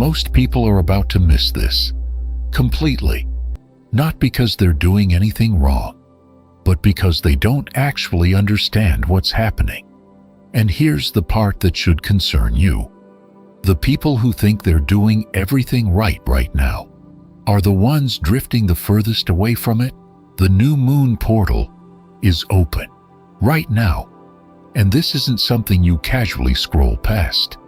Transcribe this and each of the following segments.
Most people are about to miss this completely, not because they're doing anything wrong, but because they don't actually understand what's happening. And here's the part that should concern you. The people who think they're doing everything right now are the ones drifting the furthest away from it. The new moon portal is open right now. And this isn't something you casually scroll past,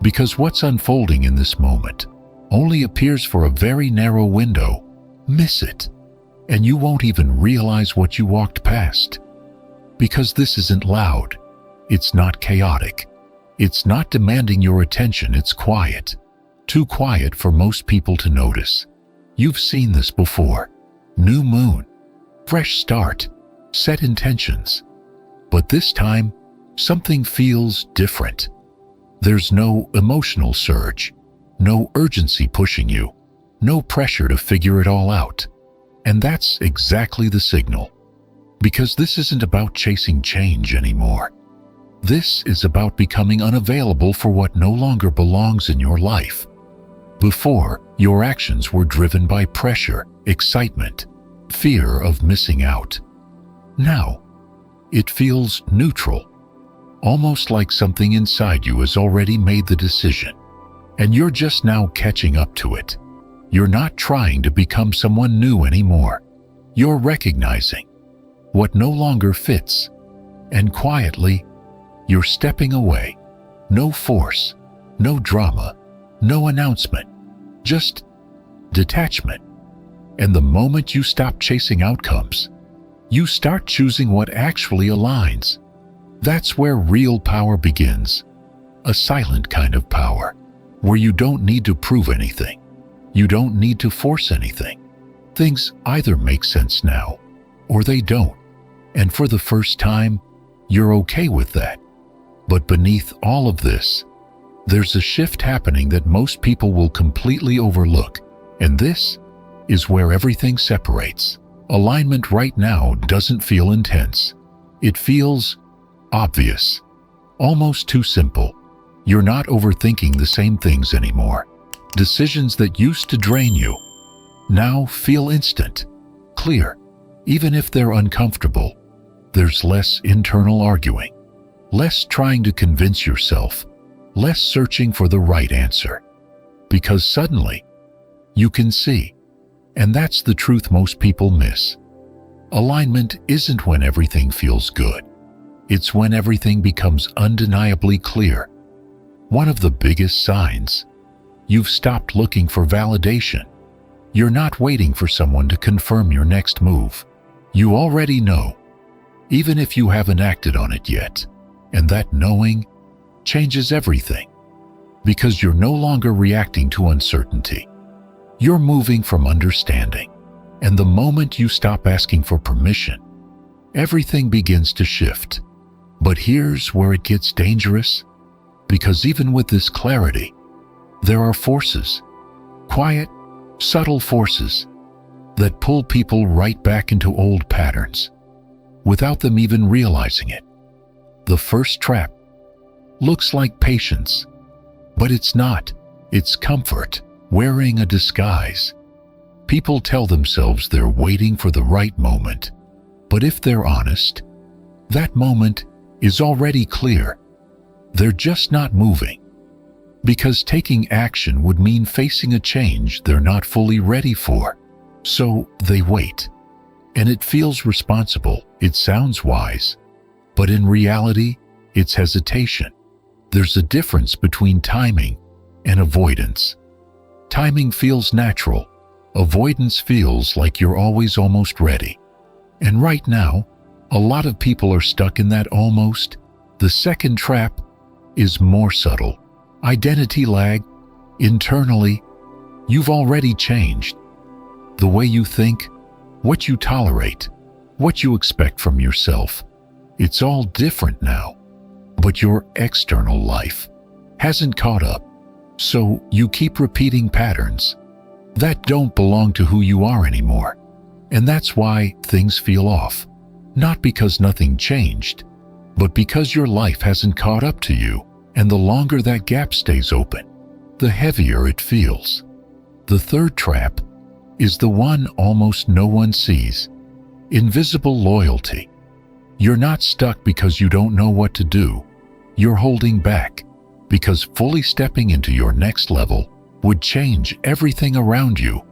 because what's unfolding in this moment only appears for a very narrow window. Miss it, and you won't even realize what you walked past. Because this isn't loud, it's not chaotic, it's not demanding your attention, it's quiet. Too quiet for most people to notice. You've seen this before. New moon, fresh start, set intentions. But this time, something feels different. There's no emotional surge, no urgency pushing you, no pressure to figure it all out. And that's exactly the signal. Because this isn't about chasing change anymore. This is about becoming unavailable for what no longer belongs in your life. Before, your actions were driven by pressure, excitement, fear of missing out. Now, it feels neutral, almost like something inside you has already made the decision, and you're just now catching up to it. You're not trying to become someone new anymore. You're recognizing what no longer fits, and quietly, you're stepping away. No force, no drama, no announcement, just detachment. And the moment you stop chasing outcomes, you start choosing what actually aligns. That's where real power begins. A silent kind of power, where you don't need to prove anything. You don't need to force anything. Things either make sense now, or they don't. And for the first time, you're okay with that. But beneath all of this, there's a shift happening that most people will completely overlook. And this is where everything separates. Alignment right now doesn't feel intense. It feels obvious, almost too simple. You're not overthinking the same things anymore. Decisions that used to drain you now feel instant, clear. Even if they're uncomfortable, there's less internal arguing, less trying to convince yourself, less searching for the right answer. Because suddenly, you can see. And that's the truth most people miss. Alignment isn't when everything feels good. It's when everything becomes undeniably clear. One of the biggest signs: you've stopped looking for validation. You're not waiting for someone to confirm your next move. You already know, even if you haven't acted on it yet. And that knowing changes everything. Because you're no longer reacting to uncertainty. You're moving from understanding. And the moment you stop asking for permission, everything begins to shift. But here's where it gets dangerous. Because even with this clarity, there are forces, quiet, subtle forces, that pull people right back into old patterns, without them even realizing it. The first trap looks like patience, but it's not. It's comfort, wearing a disguise. People tell themselves they're waiting for the right moment, but if they're honest, that moment is already clear. They're just not moving. Because taking action would mean facing a change they're not fully ready for. So they wait. And it feels responsible, it sounds wise. But in reality, it's hesitation. There's a difference between timing and avoidance. Timing feels natural. Avoidance feels like you're always almost ready. And right now, a lot of people are stuck in that almost. The second trap is more subtle. Identity lag. Internally, you've already changed. The way you think, what you tolerate, what you expect from yourself. It's all different now. But your external life hasn't caught up. So you keep repeating patterns that don't belong to who you are anymore. And that's why things feel off. Not because nothing changed, but because your life hasn't caught up to you. And the longer that gap stays open, the heavier it feels. The third trap is the one almost no one sees: invisible loyalty. You're not stuck because you don't know what to do. You're holding back because fully stepping into your next level would change everything around you: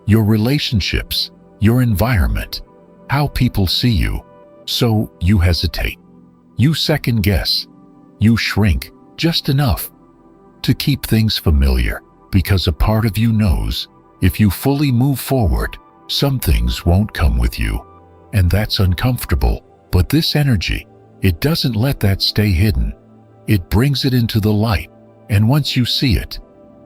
your relationships, your environment, how people see you. So you hesitate. You second guess. You shrink just enough to keep things familiar, because a part of you knows if you fully move forward, some things won't come with you. And that's uncomfortable. But this energy, it doesn't let that stay hidden. It brings it into the light. And once you see it,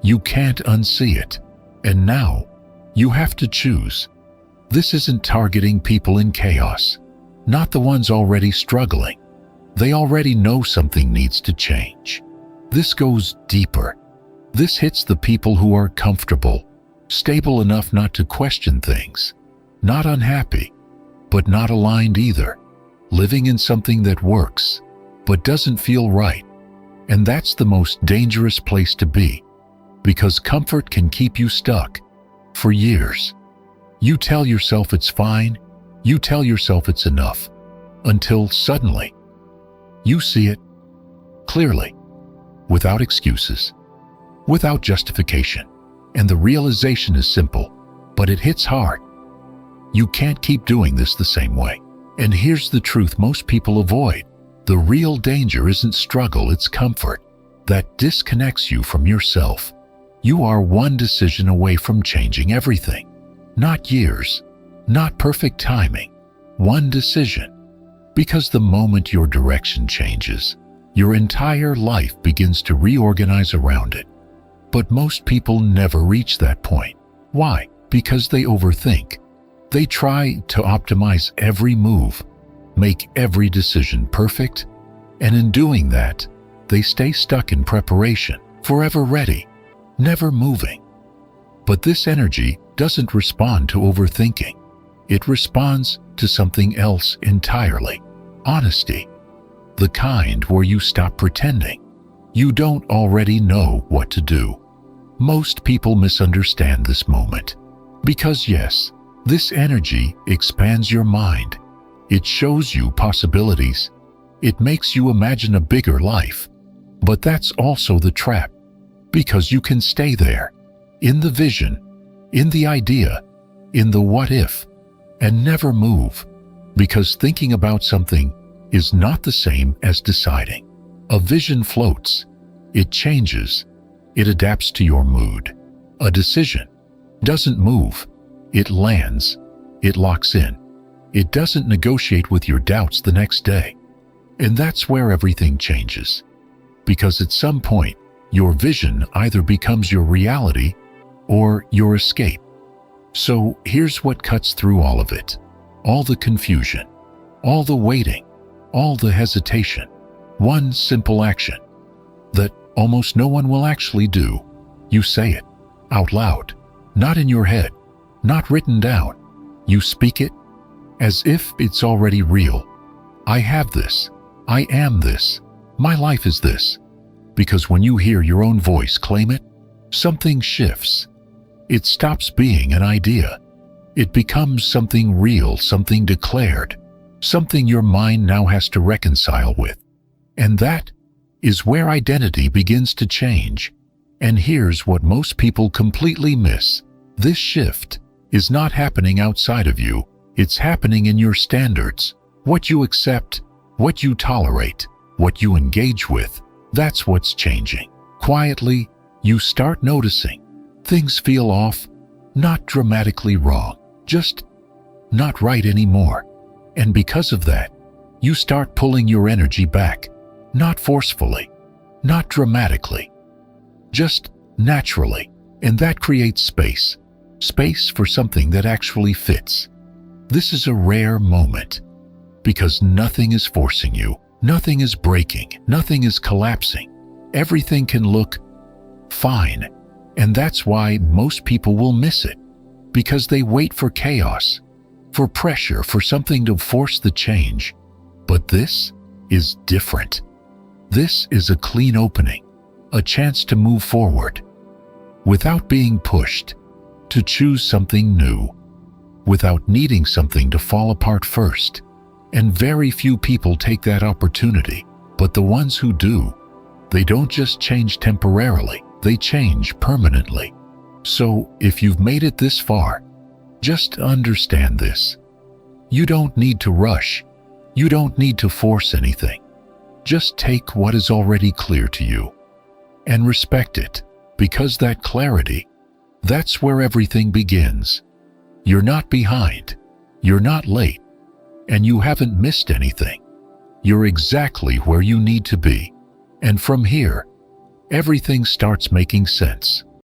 you can't unsee it. And now, you have to choose. This isn't targeting people in chaos, not the ones already struggling. They already know something needs to change. This goes deeper. This hits the people who are comfortable, stable enough not to question things, not unhappy, but not aligned either, living in something that works, but doesn't feel right. And that's the most dangerous place to be, because comfort can keep you stuck for years. You tell yourself it's fine, you tell yourself it's enough, until suddenly, you see it clearly, without excuses, without justification. And the realization is simple, but it hits hard. You can't keep doing this the same way. And here's the truth most people avoid. The real danger isn't struggle, it's comfort that disconnects you from yourself. You are one decision away from changing everything. Not years, not perfect timing. One decision. Because the moment your direction changes, your entire life begins to reorganize around it. But most people never reach that point. Why? Because they overthink. They try to optimize every move, make every decision perfect, and in doing that, they stay stuck in preparation, forever ready, never moving. But this energy doesn't respond to overthinking. It responds to something else entirely: honesty. The kind where you stop pretending you don't already know what to do. Most people misunderstand this moment because, yes, this energy expands your mind. It shows you possibilities. It makes you imagine a bigger life. But that's also the trap, because you can stay there, in the vision, in the idea, in the what if, and never move, because thinking about something is not the same as deciding. A vision floats. It changes. It adapts to your mood. A decision doesn't move. It lands. It locks in. It doesn't negotiate with your doubts the next day. And that's where everything changes. Because at some point, your vision either becomes your reality or your escape. So here's what cuts through all of it. All the confusion, all the waiting, all the hesitation. One simple action that almost no one will actually do. You say it out loud, not in your head, not written down. You speak it as if it's already real. I have this. I am this. My life is this. Because when you hear your own voice claim it, something shifts. It stops being an idea. It becomes something real, something declared, something your mind now has to reconcile with. And that is where identity begins to change. And here's what most people completely miss. This shift is not happening outside of you. It's happening in your standards. What you accept, what you tolerate, what you engage with. That's what's changing. Quietly, you start noticing. Things feel off, not dramatically wrong, just not right anymore. And because of that, you start pulling your energy back. Not forcefully, not dramatically, just naturally. And that creates space. Space for something that actually fits. This is a rare moment because nothing is forcing you, nothing is breaking, nothing is collapsing. Everything can look fine. And that's why most people will miss it, because they wait for chaos, for pressure, for something to force the change. But this is different. This is a clean opening, a chance to move forward, without being pushed to choose something new, without needing something to fall apart first. And very few people take that opportunity, but the ones who do, they don't just change temporarily, they change permanently. So, if you've made it this far, just understand this. You don't need to rush. You don't need to force anything. Just take what is already clear to you and respect it, because that clarity, that's where everything begins. You're not behind, you're not late, and you haven't missed anything. You're exactly where you need to be. And from here, everything starts making sense.